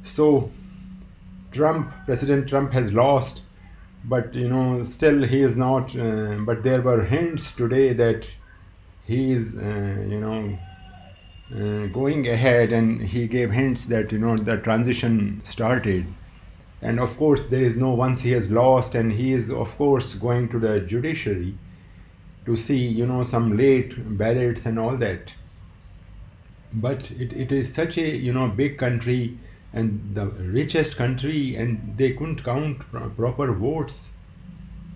So President Trump has lost, but still he is not. But there were hints today that he is, going ahead, and he gave hints that the transition started. And of course, there is no, once he has lost, and he is of course going to the judiciary to see some late ballots and all that. But it is such a big country and the richest country, and they couldn't count proper votes.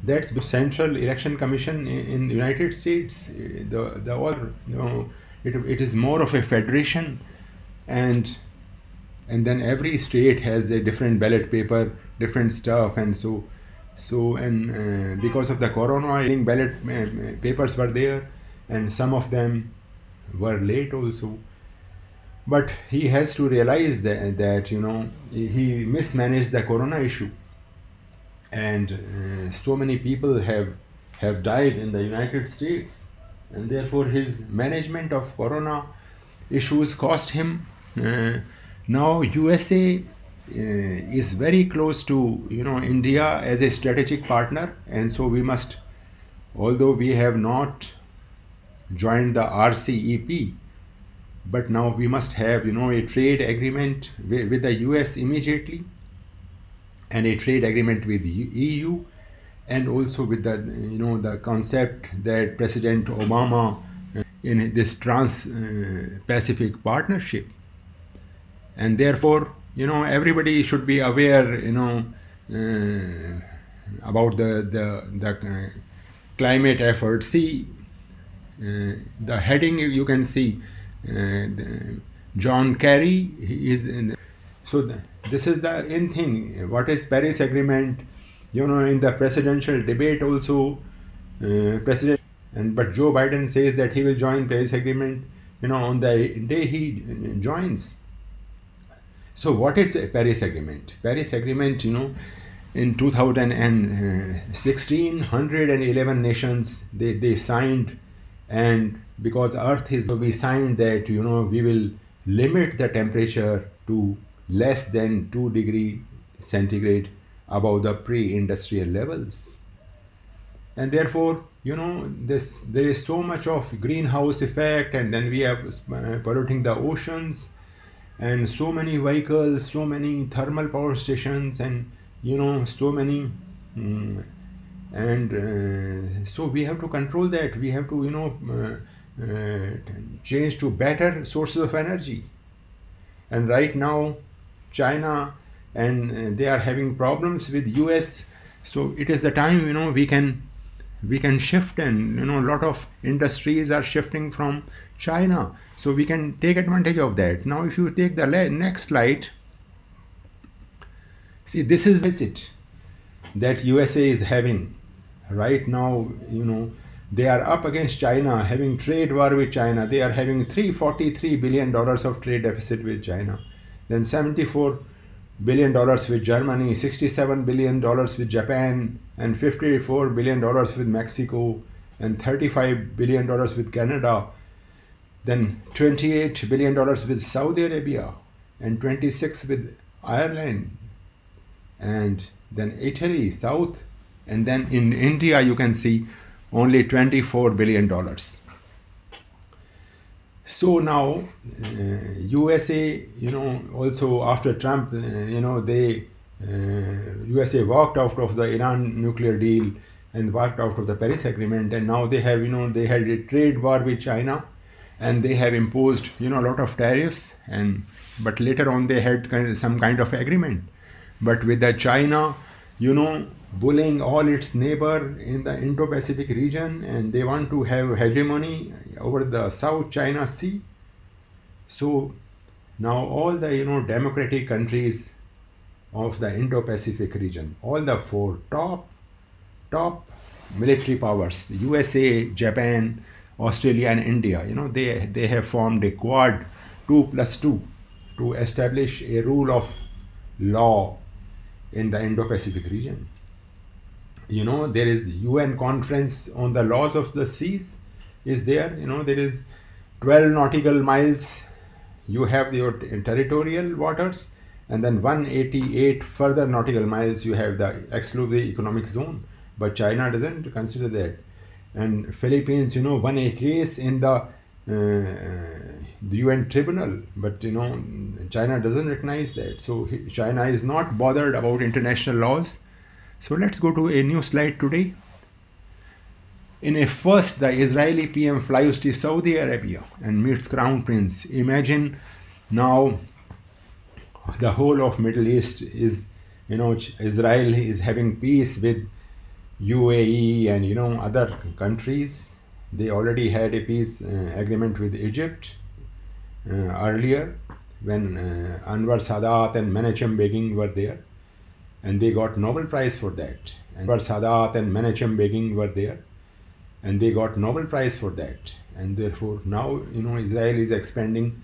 That's the Central Election Commission in the United States. The all it is more of a federation, and then every state has a different ballot paper, different stuff, and because of the corona, ballot papers were there, and some of them were late also. But he has to realize that he mismanaged the corona issue, and so many people have died in the United States, and therefore his management of corona issues cost him. Now USA is very close to India as a strategic partner, and so we must, although we have not joined the RCEP, but now we must have a trade agreement with the US immediately, and a trade agreement with the EU, and also with the the concept that President Obama in this trans-Pacific partnership. And therefore everybody should be aware about the climate efforts. See, the heading you can see, John Kerry, he is in. So this is the in thing. What is Paris Agreement? In the presidential debate also, but Joe Biden says that he will join Paris Agreement. On the day he joins. So what is Paris Agreement? Paris Agreement, in 2016, 111 nations they signed, and because Earth is, we signed that we will limit the temperature to less than 2 degrees centigrade above the pre-industrial levels. And therefore there is so much of greenhouse effect, and then we have polluting the oceans, and so many vehicles, so many thermal power stations, and so many so we have to control that. We have to change to better sources of energy. And right now China and they are having problems with US, so it is the time we can shift, and a lot of industries are shifting from China, so we can take advantage of that. Now if you take the next slide, see, this is it that USA is having right now. They are up against China, having trade war with China. They are having $343 billion of trade deficit with China, then $74 billion with Germany, $67 billion with Japan, and $54 billion with Mexico, and $35 billion with Canada, then $28 billion with Saudi Arabia, and 26 with Ireland, and then Italy, South, and then in India you can see only $24 billion. So now USA, also after Trump, USA walked out of the Iran nuclear deal and walked out of the Paris Agreement, and now they have, they had a trade war with China, and they have imposed, a lot of tariffs, but later on they had some kind of agreement. But with the China, bullying all its neighbor in the Indo-Pacific region, and they want to have hegemony over the South China Sea. So now all the democratic countries of the Indo-Pacific region, all the 4 top military powers, USA, Japan, Australia, and India, they have formed a Quad 2+2 to establish a rule of law in the Indo-Pacific region. There is the UN Conference on the Laws of the Seas is there. There is 12 nautical miles. You have your territorial waters, and then 188 further nautical miles you have the exclusive economic zone, but China doesn't consider that. And Philippines, won a case in the UN tribunal, but China doesn't recognize that. So China is not bothered about international laws. So let's go to a new slide today. In a first, the Israeli PM flies to Saudi Arabia and meets Crown Prince. Imagine now the whole of Middle East is, Israel is having peace with UAE and other countries. They already had a peace agreement with Egypt earlier when Anwar Sadat and Menachem Begin were there, and they got Nobel Prize for that. Anwar Sadat and Menachem Begin were there, and they got Nobel Prize for that. And therefore now Israel is expanding,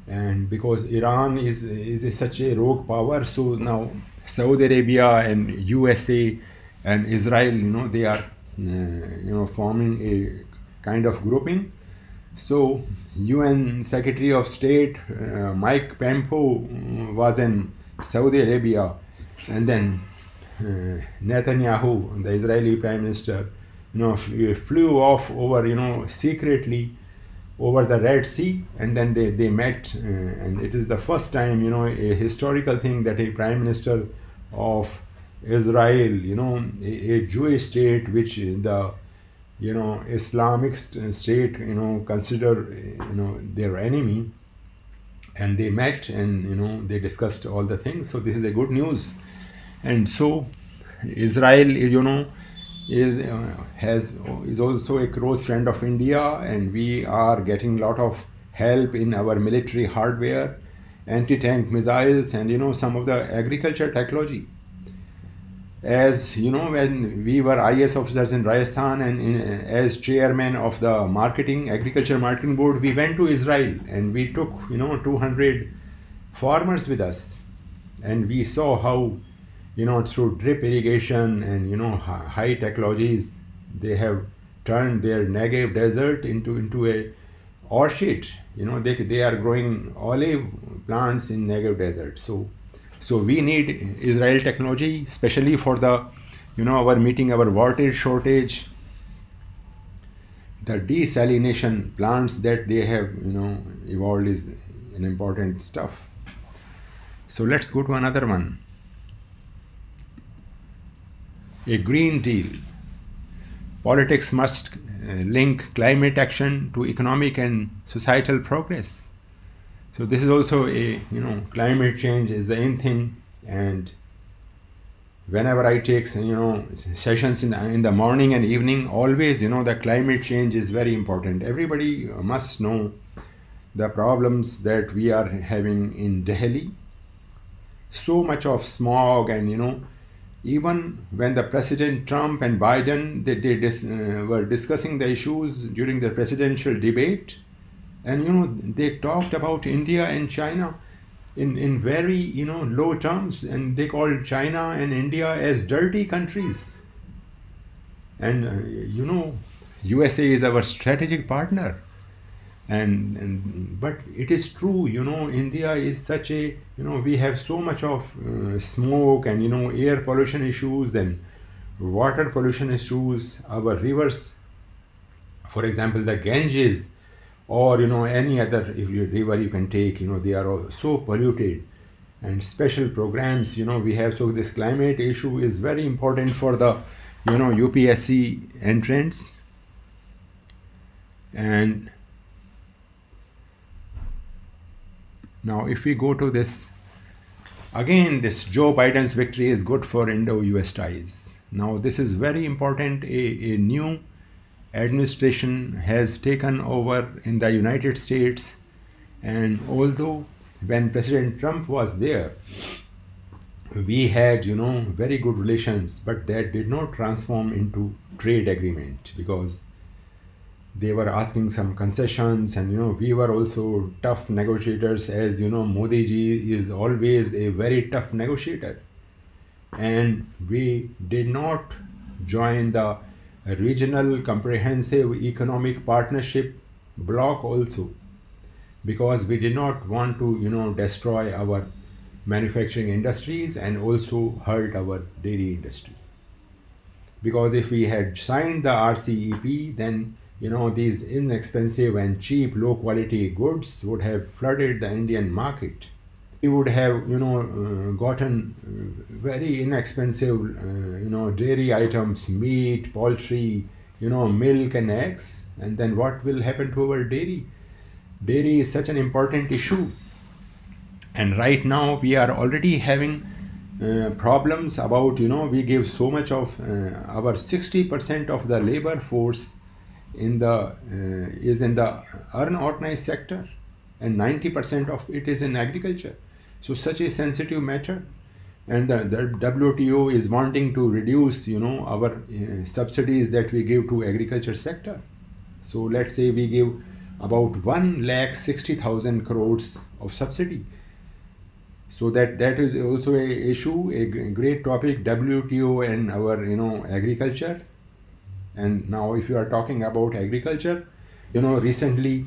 and because Iran is such a rogue power, so now Saudi Arabia and USA and Israel, they are forming a kind of grouping. So UN Secretary of State Mike Pompeo was in Saudi Arabia, and then Netanyahu, the Israeli Prime Minister, flew off over secretly over the Red Sea, and then they met, and it is the first time, a historical thing that a Prime Minister of Israel, a Jewish state which the Islamic state consider their enemy, and they met and they discussed all the things. So this is a good news. And so Israel is also a close friend of India, and we are getting a lot of help in our military hardware, anti-tank missiles, and some of the agriculture technology. As when we were IAS officers in Rajasthan, and as chairman of the agriculture marketing board, we went to Israel and we took 200 farmers with us, and we saw how through drip irrigation and high technologies, they have turned their Negev desert into a orchard. They are growing olive plants in Negev desert. So we need Israel technology, especially for the meeting our water shortage, the desalination plants that they have evolved is an important stuff. So let's go to another one. A Green Deal. Politics must link climate action to economic and societal progress. So this is also a, climate change is the in thing, and whenever I take, sessions in the morning and evening, always, the climate change is very important. Everybody must know the problems that we are having in Delhi. So much of smog, and, even when the President Trump and Biden, they were discussing the issues during the presidential debate, and they talked about India and China in very low terms, and they called China and India as dirty countries. And USA is our strategic partner, but it is true, India is such a, we have so much of smoke and air pollution issues and water pollution issues. Our rivers, for example, the Ganges, or any other river you can take, they are all so polluted, and special programs we have. So this climate issue is very important for the UPSC entrants. And now if we go to this again, this Joe Biden's victory is good for Indo-US ties. Now this is very important. A new administration has taken over in the United States, and although when President Trump was there, we had very good relations, but that did not transform into trade agreement because they were asking some concessions, and we were also tough negotiators. As Modi ji is always a very tough negotiator, and we did not join the regional comprehensive economic partnership bloc also, because we did not want to destroy our manufacturing industries and also hurt our dairy industry. Because if we had signed the RCEP, then these inexpensive and cheap low quality goods would have flooded the Indian market. We would have gotten very inexpensive dairy items, meat, poultry, milk and eggs. And then what will happen to our dairy? Dairy is such an important issue, and right now we are already having problems about we give so much of our 60% of the labor force is in the unorganized sector, and 90% of it is in agriculture. So such a sensitive matter, and the WTO is wanting to reduce our subsidies that we give to agriculture sector. So let's say we give about 1,60,000 crores of subsidy. So that is also a issue, a great topic, WTO and our agriculture. And now if you are talking about agriculture, recently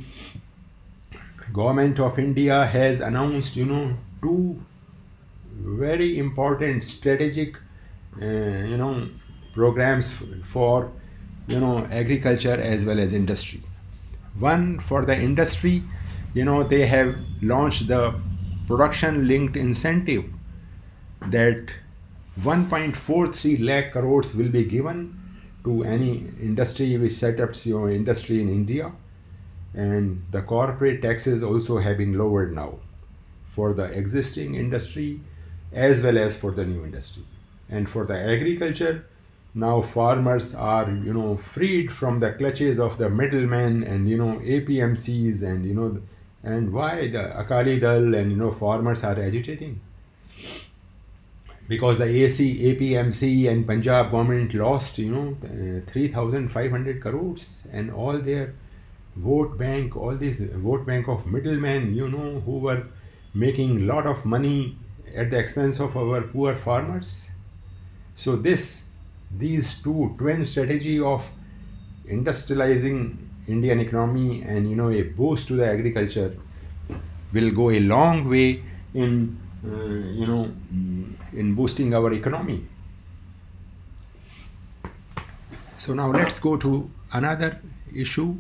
Government of India has announced two very important strategic programs for agriculture as well as industry. One, for the industry, they have launched the production linked incentive that 1.43 lakh crores will be given to any industry which set up industry in India, and the corporate taxes also have been lowered now for the existing industry as well as for the new industry. And for the agriculture, now farmers are freed from the clutches of the middlemen and APMCs and why the Akali Dal and farmers are agitating, because the APMC and Punjab government lost 3,500 crores, and all their vote bank, all this vote bank of middlemen who were making lot of money at the expense of our poor farmers. So these two twin strategy of industrializing Indian economy and a boost to the agriculture will go a long way in in boosting our economy. So now let's go to another issue.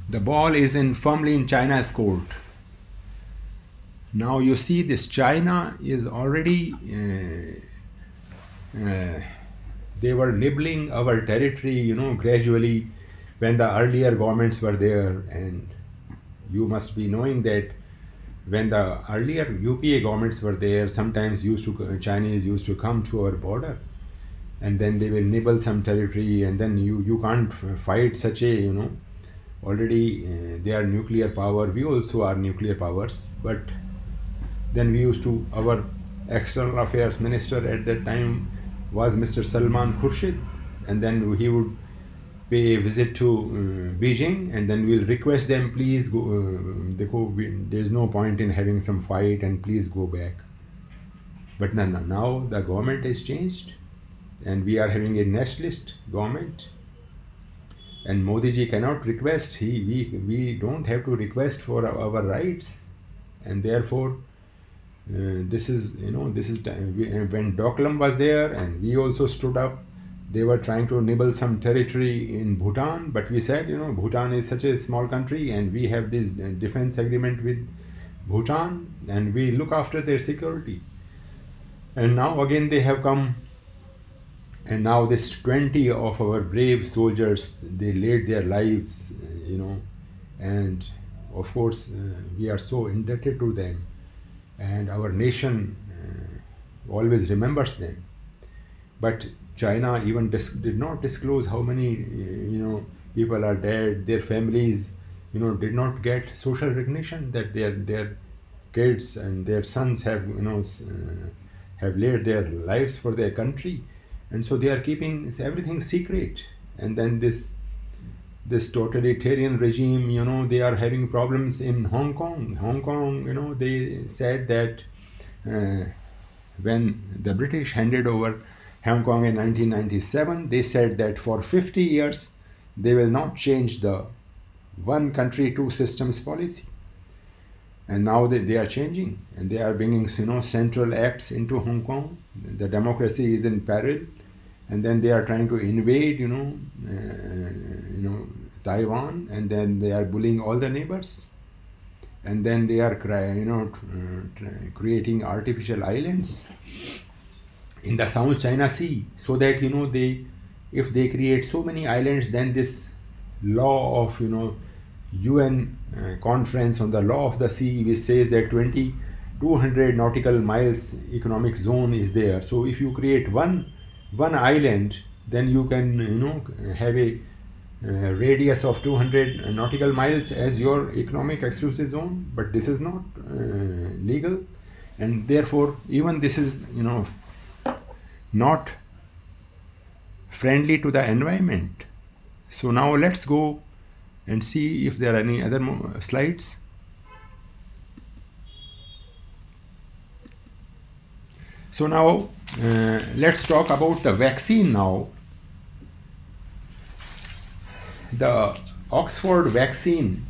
The ball is firmly in China's court. Now you see this China is already they were nibbling our territory gradually when the earlier governments were there. And you must be knowing that when the earlier UPA governments were there, sometimes Chinese used to come to our border, and then they will nibble some territory, and then you can't fight such a already they are nuclear power, we also are nuclear powers. But then we used to, our external affairs minister at that time was Mr. Salman Khurshid, and then he would pay a visit to Beijing, and then we'll request them, please go, there's no point in having some fight and please go back. But now the government has changed and we are having a nationalist government, and Modi ji cannot request, we don't have to request for our rights. And therefore this is when Doklam was there and we also stood up, they were trying to nibble some territory in Bhutan, but we said Bhutan is such a small country and we have this defense agreement with Bhutan and we look after their security. And now again they have come, and now this 20 of our brave soldiers, they laid their lives, and of course we are so indebted to them, and our nation always remembers them. But China even did not disclose how many people are dead. Their families did not get social recognition that their kids and their sons have have laid their lives for their country, and so they are keeping everything secret. And then this totalitarian regime, they are having problems in Hong Kong. They said that when the British handed over Hong Kong in 1997, they said that for 50 years they will not change the one country, two systems policy. And now they are changing, and they are bringing central acts into Hong Kong. The democracy is in peril, and then they are trying to invade Taiwan, and then they are bullying all the neighbors, and then they are creating artificial islands in the South China Sea, so that if they create so many islands, then this law of UN conference on the law of the sea, which says that 200 nautical miles economic zone is there. So if you create one island, then you can have a radius of 200 nautical miles as your economic exclusive zone. But this is not legal, and therefore even this is not friendly to the environment. So now let's go and see if there are any other slides. So now let's talk about the vaccine now. The Oxford vaccine,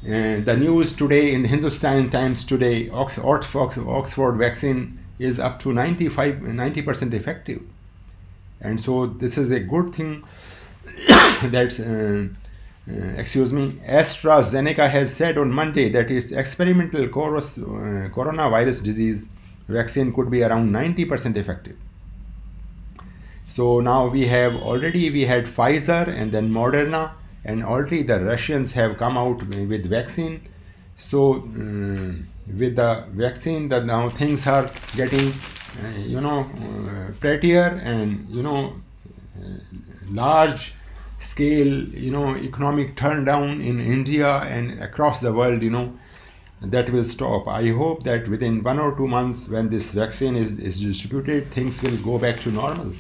the news today in the Hindustan Times today, Oxford vaccine is up to 90% effective. And so this is a good thing. That's AstraZeneca has said on Monday that its experimental coronavirus disease vaccine could be around 90% effective. So now we had Pfizer and then Moderna, and already the Russians have come out with vaccine. So with the vaccine, that now things are getting prettier, and large scale economic turndown in India and across the world, that will stop. I hope that within 1 or 2 months, when this vaccine is distributed, things will go back to normal.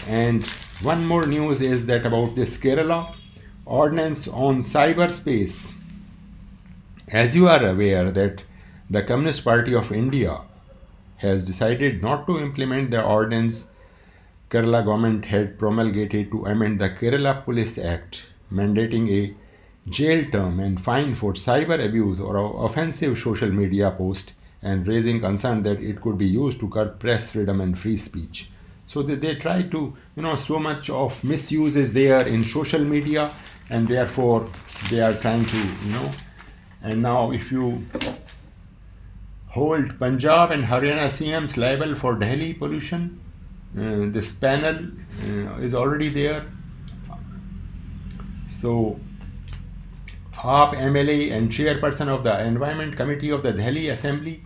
And one more news is that about this Kerala ordinance on cyberspace. As you are aware that the Communist Party of India has decided not to implement the ordinance Kerala government had promulgated to amend the Kerala Police Act, mandating a jail term and fine for cyber abuse or offensive social media post, and raising concern that it could be used to curb press freedom and free speech. So they try to, so much of misuse is there in social media, and therefore they are trying to, and now if you hold Punjab and Haryana CMs liable for Delhi pollution, this panel is already there. So AAP MLA and chairperson of the Environment Committee of the Delhi Assembly,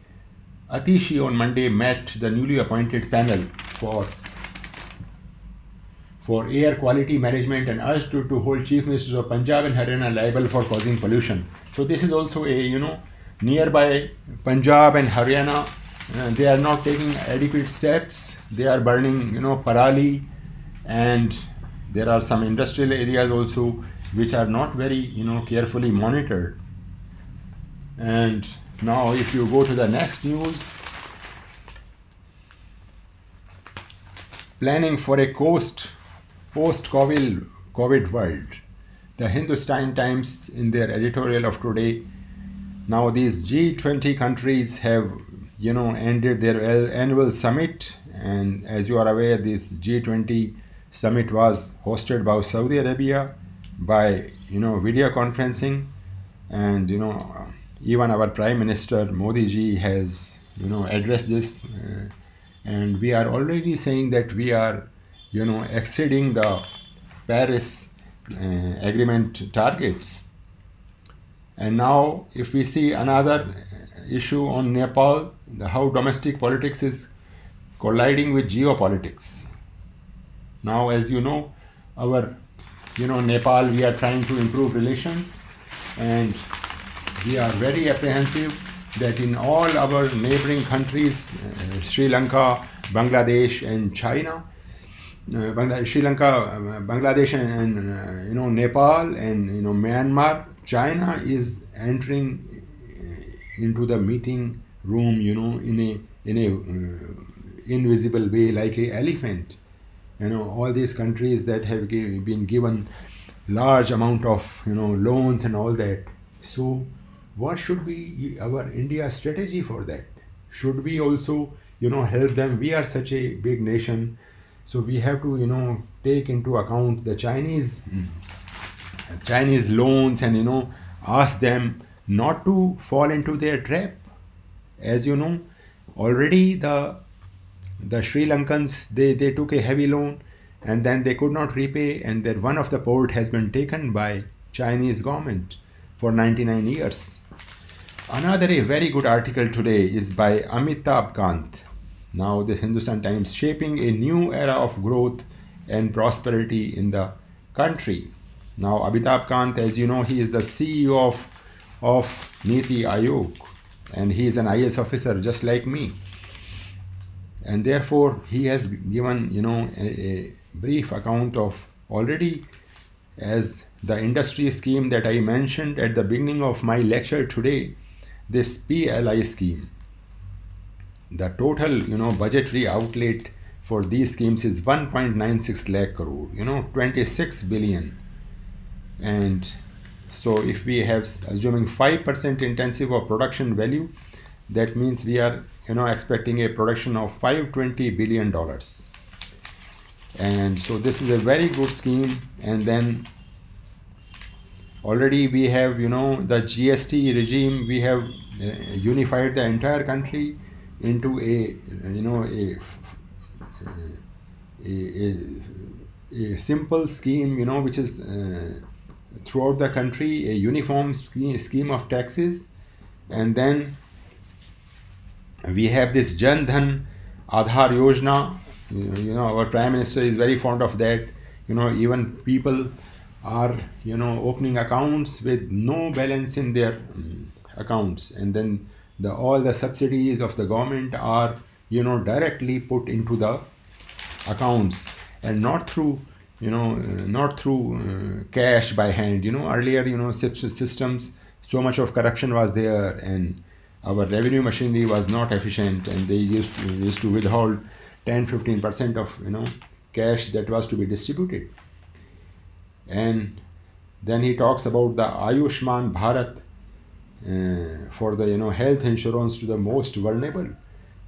Atishi, on Monday met the newly appointed panel for air quality management and urged to hold Chief Ministers of Punjab and Haryana liable for causing pollution. So this is also a nearby Punjab and Haryana. They are not taking adequate steps. They are burning parali, and there are some industrial areas also which are not very carefully monitored. And now if you go to the next news, planning for a post-COVID world. The Hindustan Times, in their editorial of today, now these G20 countries have ended their annual summit, and as you are aware, this G20 summit was hosted by Saudi Arabia by video conferencing, and even our Prime Minister Modi ji has addressed this, and we are already saying that we are exceeding the Paris agreement targets. And now if we see another issue on Nepal, how domestic politics is colliding with geopolitics. Now, as you know, our Nepal, we are trying to improve relations, and we are very apprehensive that in all our neighboring countries, Sri Lanka, Bangladesh and China, Sri Lanka, Bangladesh and Nepal and Myanmar, China is entering into the meeting room in a invisible way, like an elephant. All these countries that have been given large amount of loans and all that. So what should be our India strategy for that? Should we also, help them? We are such a big nation, so we have to, take into account the Chinese loans and, ask them not to fall into their trap. As you know, already the Sri Lankans, they took a heavy loan and then they could not repay, and that one of the port has been taken by Chinese government for 99 years. Another a very good article today is by Amitabh Kant. Now this Hindustan Times, shaping a new era of growth and prosperity in the country. Now Amitabh Kant, as you know, he is the CEO of Niti Aayog, and he is an IAS officer just like me. And therefore he has given, a brief account of already, as the industry scheme that I mentioned at the beginning of my lecture today, this PLI scheme. The total, budgetary outlet for these schemes is 1.96 lakh crore, 26 billion. And so if we have, assuming 5% intensive of production value, that means we are, expecting a production of $520 billion. And so this is a very good scheme. And then already we have, the GST regime, we have unified the entire country into a simple scheme, which is throughout the country, a uniform scheme of taxes. And then we have this Jan Dhan Aadhaar Yojana. Our Prime Minister is very fond of that. Even people are, opening accounts with no balance in their accounts, and then all the subsidies of the government are, directly put into the accounts, and not through, cash by hand. Earlier, systems, so much of corruption was there, and our revenue machinery was not efficient, and they used to withhold 10-15% of cash that was to be distributed. And then he talks about the Ayushman Bharat for the health insurance to the most vulnerable.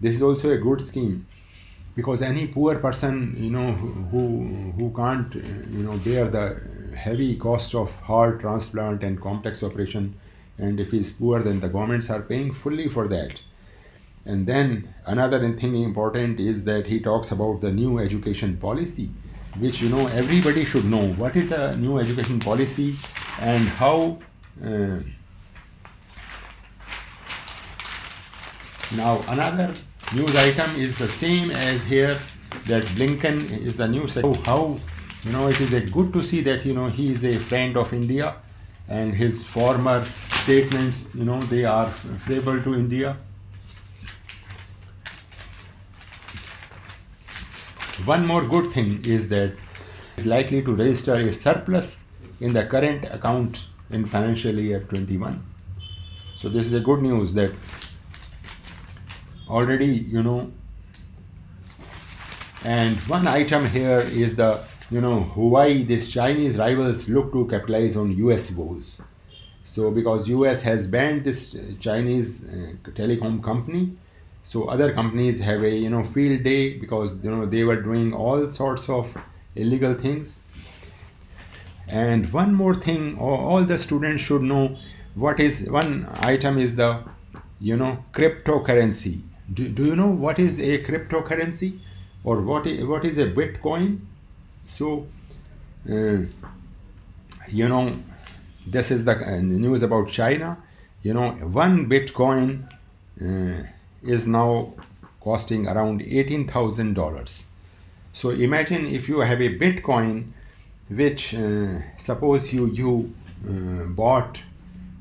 This is also a good scheme, because any poor person who can't bear the heavy cost of heart transplant and complex operation, and if he's poor, then the governments are paying fully for that. And then another thing important is that he talks about the new education policy, which everybody should know. What is the new education policy and how? Now another news item is the same as here, that Blinken is the new secretary. How it is good to see that he is a friend of India, and his former statements they are favorable to India. One more good thing is that he is likely to register a surplus in the current account in financial year 21. So this is a good news that already, and one item here is the, Huawei, these Chinese rivals look to capitalize on US woes. So because US has banned this Chinese telecom company, so other companies have a field day, because they were doing all sorts of illegal things. And one more thing, all the students should know, one item is the cryptocurrency. Do you know what is a cryptocurrency, or what is a Bitcoin? So this is the news about China. One Bitcoin is now costing around $18,000. So imagine if you have a Bitcoin, which suppose you bought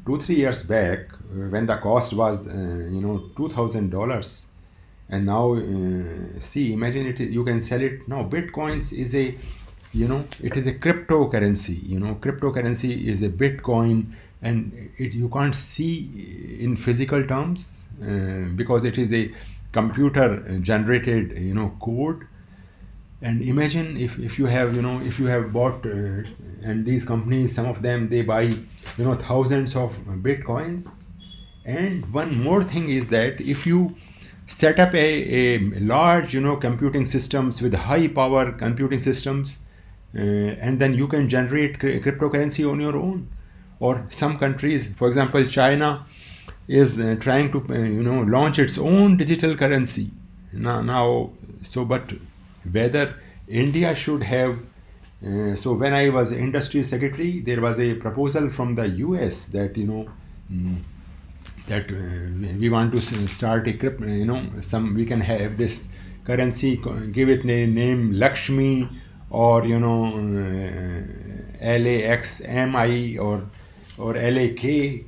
2-3 years back when the cost was $2,000, and now imagine it, you can sell it now. Bitcoins is a it is a cryptocurrency. Cryptocurrency is a Bitcoin, and you can't see in physical terms because it is a computer generated code. And imagine if you have bought and these companies, some of them, they buy thousands of Bitcoins, And one more thing is that if you set up a large, computing systems with high power computing systems, and then you can generate cryptocurrency on your own. Or some countries, for example, China is trying to, launch its own digital currency now. So, but whether India should have, so when I was industry secretary, there was a proposal from the US that, that we want to start a crypto, we can have this currency, give it a name Lakshmi, or LAXMI or LAK.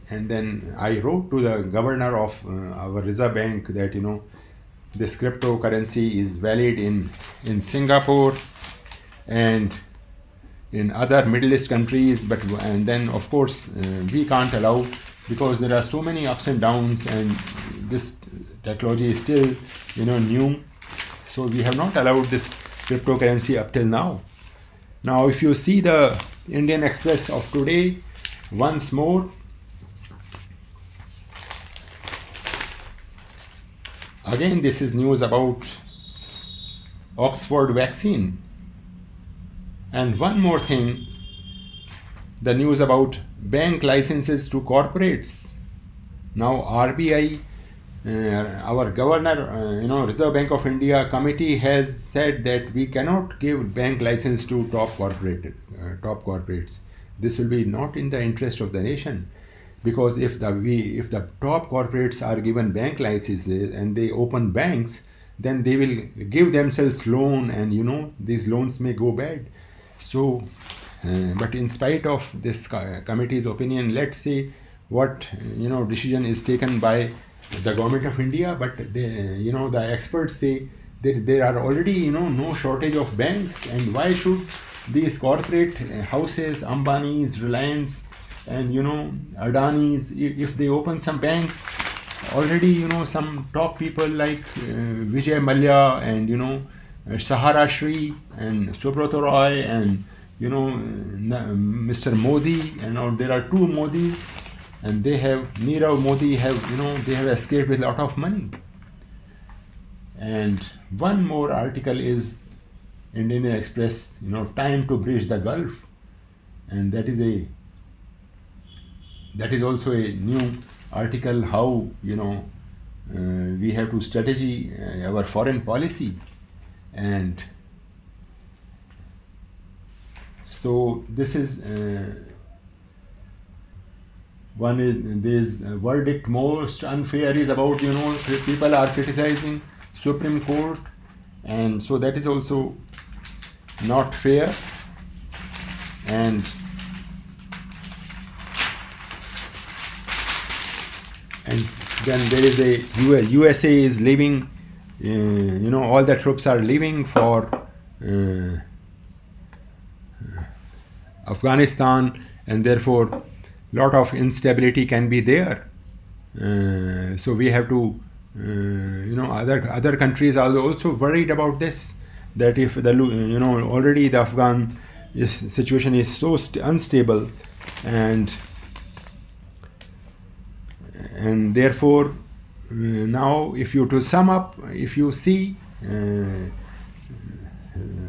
And then I wrote to the governor of our Reserve Bank that this cryptocurrency is valid in Singapore and in other Middle East countries, and then of course we can't allow, because there are so many ups and downs, and this technology is still new, so we have not allowed this cryptocurrency up till now. Now if you see the Indian Express of today, once more, again this is news about Oxford vaccine. And one more thing, the news about bank licenses to corporates. Now RBI, our governor, Reserve Bank of India committee has said that we cannot give bank license to top corporates. This will be not in the interest of the nation, because if the top corporates are given bank licenses and they open banks, then they will give themselves loan, and these loans may go bad. So, but in spite of this committee's opinion, let's say what decision is taken by the government of India, but the experts say that there are already no shortage of banks, and why should these corporate houses, Ambani's, Reliance, and Adani's, if they open some banks, already some top people like Vijay Mallya and Sahara Shri and Subrata Roy and Mr. Modi, and there are two Modis, and they have Nirav Modi they have escaped with a lot of money. And one more article is Indian Express, time to bridge the Gulf, and that is also a new article, how we have to strategy our foreign policy. And so this is one is this verdict most unfair is about people are criticizing Supreme Court, and so that is also not fair. And then there is a USA is leaving, all the troops are leaving for Afghanistan, and therefore lot of instability can be there. So we have to, other countries are also worried about this, that if the already the Afghan situation is so unstable, and therefore now if you to sum up, if you see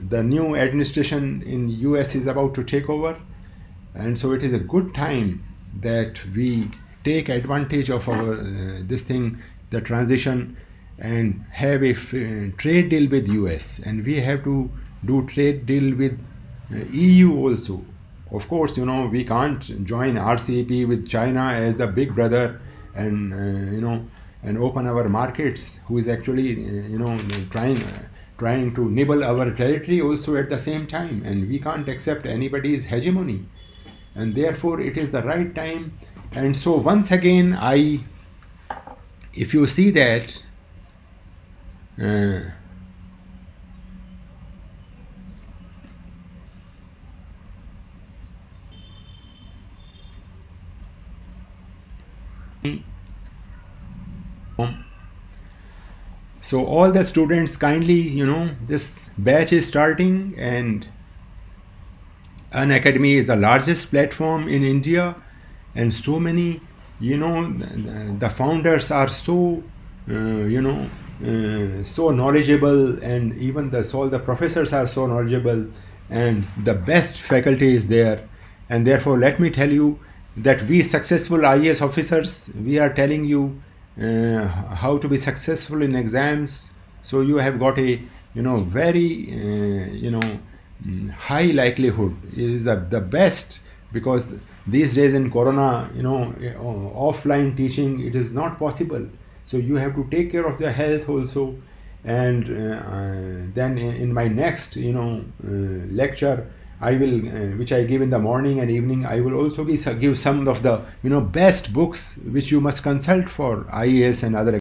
the new administration in US is about to take over, and so it is a good time that we take advantage of our the transition, and have a trade deal with US, and we have to do trade deal with EU also. Of course, we can't join RCEP with China as the big brother, and and open our markets, who is actually trying to nibble our territory also at the same time, and we can't accept anybody's hegemony, and therefore it is the right time. And so once again, if you see that so all the students kindly, this batch is starting, and Unacademy is the largest platform in India, and so many you know, the founders are so so knowledgeable, and even all the professors are so knowledgeable, and the best faculty is there. And therefore, let me tell you that we successful IAS officers, we are telling you how to be successful in exams. So you have got a very high likelihood is the best, because these days in corona, offline teaching, it is not possible. So you have to take care of their health also. And then in my next lecture, I will which I give in the morning and evening, I will also give some of the best books which you must consult for IAS and other